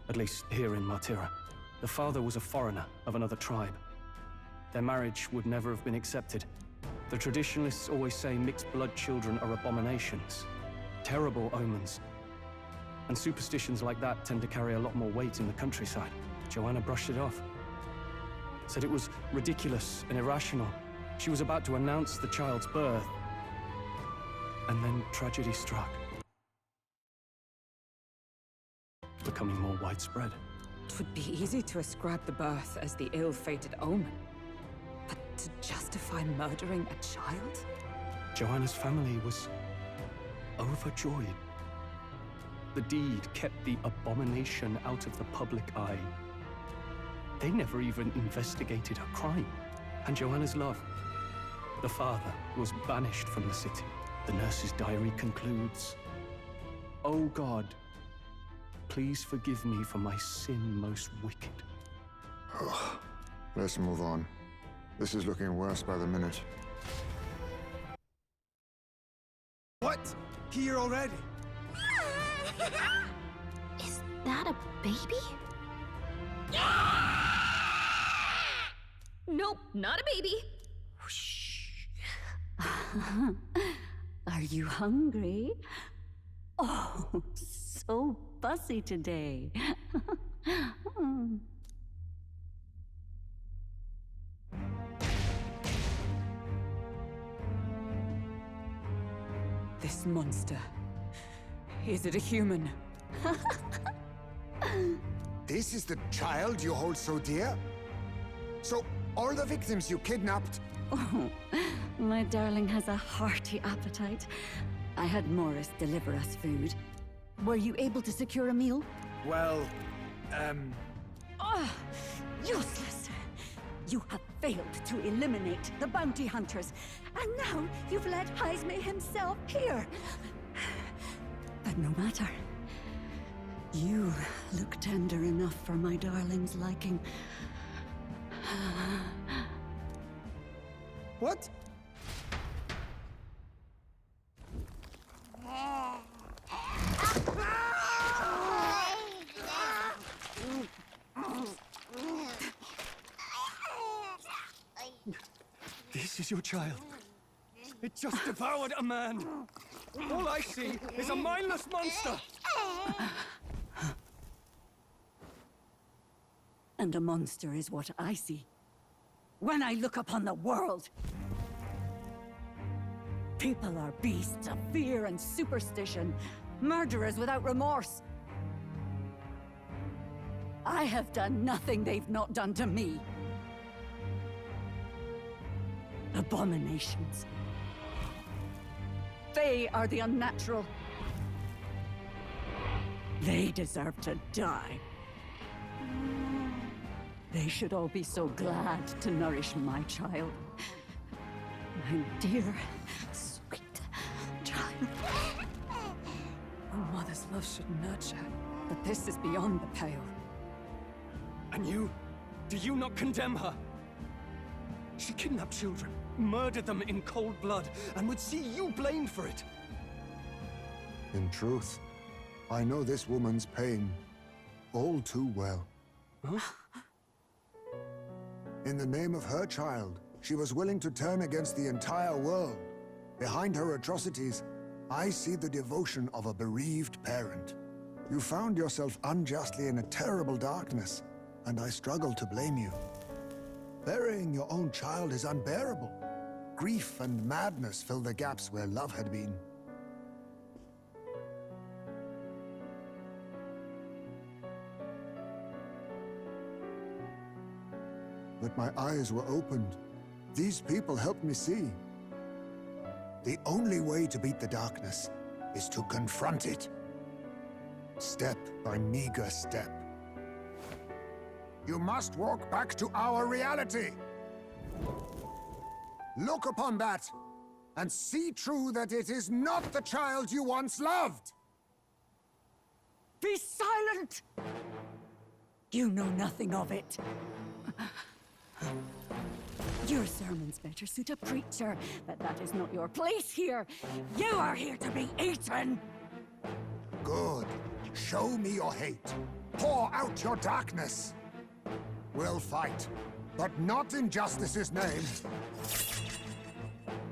at least here in Martira. The father was a foreigner of another tribe. Their marriage would never have been accepted. The traditionalists always say mixed blood children are abominations, terrible omens. And superstitions like that tend to carry a lot more weight in the countryside. Joanna brushed it off. Said it was ridiculous and irrational. She was about to announce the child's birth. And then tragedy struck. Becoming more widespread. It would be easy to ascribe the birth as the ill-fated omen. But to justify murdering a child? Joanna's family was overjoyed. The deed kept the abomination out of the public eye. They never even investigated her crime. And Joanna's love. The father was banished from the city. The nurse's diary concludes, "O God, please forgive me for my sin most wicked." Oh, let's move on. This is looking worse by the minute. What? Here already? Is that a baby? Nope, not a baby. Are you hungry? Oh, so fussy today. This monster. Is it a human? This is the child you hold so dear? So, all the victims you kidnapped? Oh, my darling has a hearty appetite. I had Morris deliver us food. Were you able to secure a meal? Well, Oh, useless! You have failed to eliminate the bounty hunters, and now you've led Heisme himself here. But no matter. You look tender enough for my darling's liking. what? This is your child. It just devoured a man. All I see is a mindless monster. And a monster is what I see when I look upon the world. People are beasts of fear and superstition, murderers without remorse. I have done nothing they've not done to me. Abominations. They are the unnatural. They deserve to die. They should all be so glad to nourish my child. My dear, sweet child. A mother's love should nurture, but this is beyond the pale. And you? Do you not condemn her? She kidnapped children, murdered them in cold blood, and would see you blamed for it. In truth, I know this woman's pain all too well. Huh? In the name of her child, she was willing to turn against the entire world. Behind her atrocities, I see the devotion of a bereaved parent. You found yourself unjustly in a terrible darkness, and I struggle to blame you. Burying your own child is unbearable. Grief and madness fill the gaps where love had been. But my eyes were opened. These people helped me see. The only way to beat the darkness is to confront it. Step by meager step. You must walk back to our reality. Look upon that, and see true that it is not the child you once loved. Be silent! You know nothing of it. Your sermons better suit a preacher, but that is not your place here. You are here to be eaten! Good. Show me your hate. Pour out your darkness. We'll fight, but not in justice's name.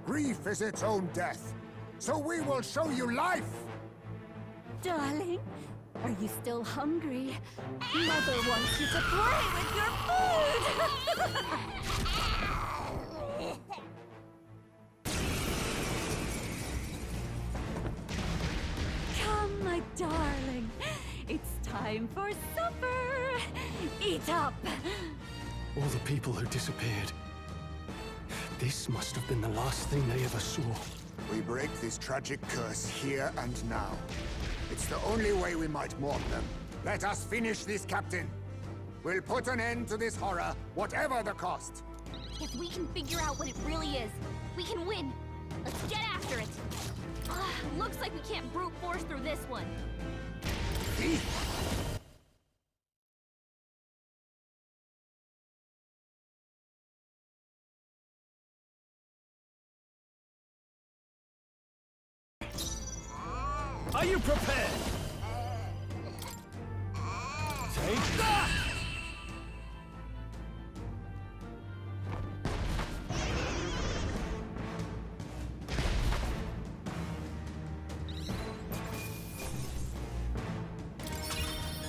Grief is its own death, so we will show you life! Darling, are you still hungry? Mother wants you to play with your food! Come, my darling. It's time for supper. Eat up. All the people who disappeared. This must have been the last thing they ever saw. We break this tragic curse here and now. It's the only way we might mourn them. Let us finish this, Captain. We'll put an end to this horror, whatever the cost. If we can figure out what it really is, we can win. Let's get after it. Looks like we can't brute force through this one. Are you prepared? Take that!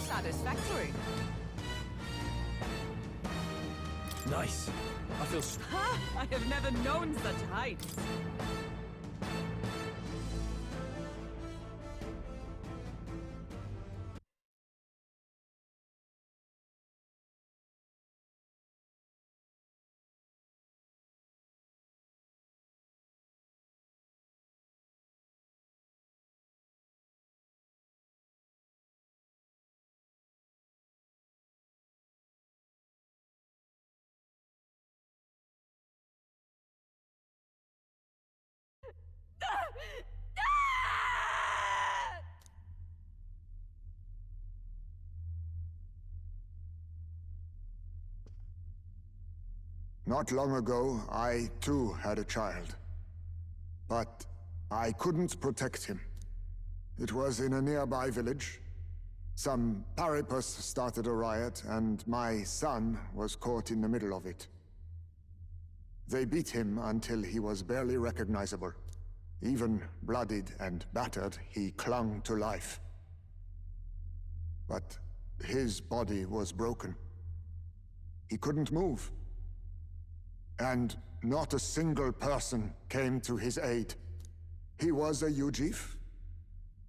Satisfactory. Nice. I feel Ha! I have never known such heights. Not long ago, I too had a child. But I couldn't protect him. It was in a nearby village. Some paripus started a riot, and my son was caught in the middle of it. They beat him until he was barely recognizable. Even bloodied and battered, he clung to life. But his body was broken. He couldn't move. And not a single person came to his aid. He was a Ujif,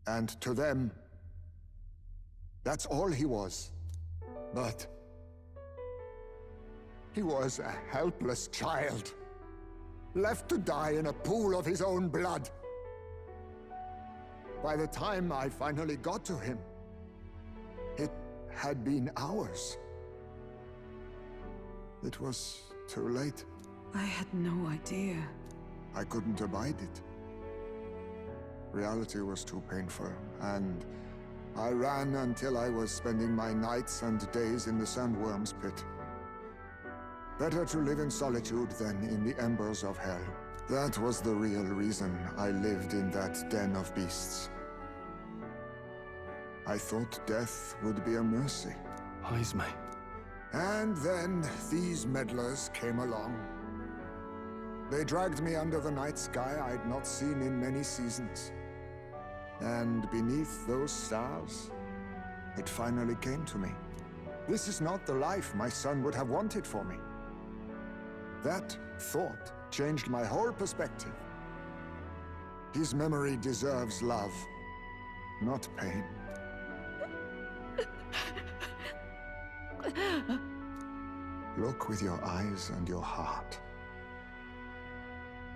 and to them, that's all he was. But he was a helpless child, left to die in a pool of his own blood. By the time I finally got to him, it had been hours. It was too late. I had no idea. I couldn't abide it. Reality was too painful, and I ran until I was spending my nights and days in the sandworm's pit. Better to live in solitude than in the embers of hell. That was the real reason I lived in that den of beasts. I thought death would be a mercy. Heisme. And then these meddlers came along. They dragged me under the night sky I'd not seen in many seasons. And beneath those stars, it finally came to me. This is not the life my son would have wanted for me. That thought changed my whole perspective. His memory deserves love, not pain. Look with your eyes and your heart.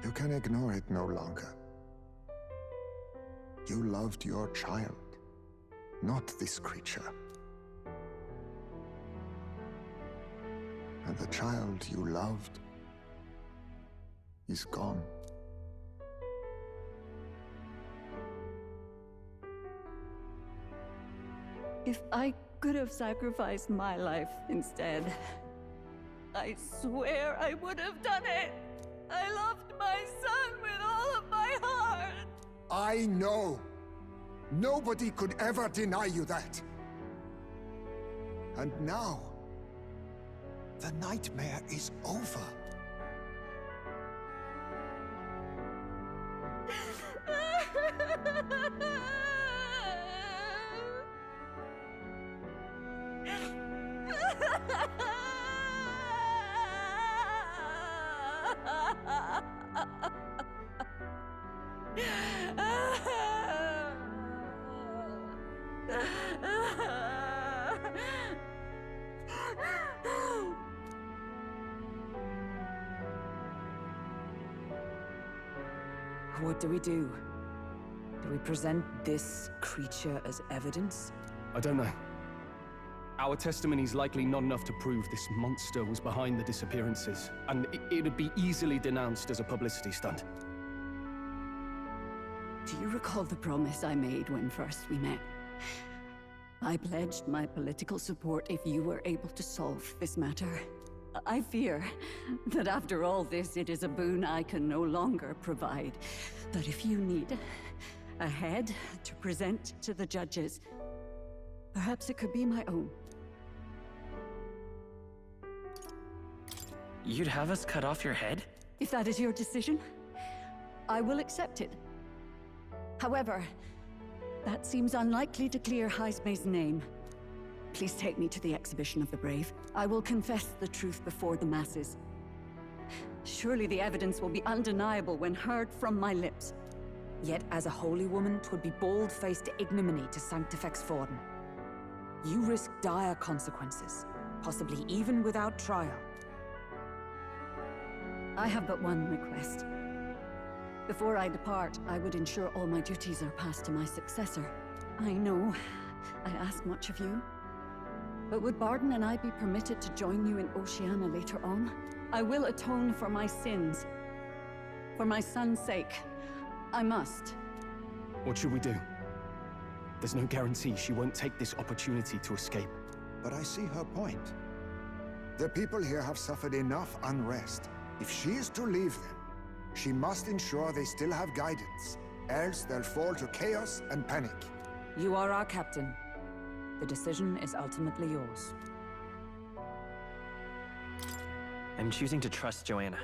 You can ignore it no longer. You loved your child, not this creature. And the child you loved is gone. If I could have sacrificed my life instead, I swear I would have done it. I loved my son with all of my heart. I know. Nobody could ever deny you that. And now, the nightmare is over. What do we do? Do we present this creature as evidence? I don't know. Our testimony's likely not enough to prove this monster was behind the disappearances, and it'd be easily denounced as a publicity stunt. Do you recall the promise I made when first we met? I pledged my political support if you were able to solve this matter. I fear that after all this, it is a boon I can no longer provide. But if you need a head to present to the judges, perhaps it could be my own. You'd have us cut off your head? If that is your decision, I will accept it. However, that seems unlikely to clear Heisme's name. Please take me to the Exhibition of the Brave. I will confess the truth before the masses. Surely the evidence will be undeniable when heard from my lips. Yet as a holy woman, 'twould be bold-faced ignominy to sanctifex Forden. You risk dire consequences, possibly even without trial. I have but one request. Before I depart, I would ensure all my duties are passed to my successor. I know I ask much of you, but would Barden and I be permitted to join you in Oceania later on? I will atone for my sins. For my son's sake, I must. What should we do? There's no guarantee she won't take this opportunity to escape. But I see her point. The people here have suffered enough unrest. If she is to leave them, she must ensure they still have guidance, else they'll fall to chaos and panic. You are our captain. The decision is ultimately yours. I'm choosing to trust Joanna.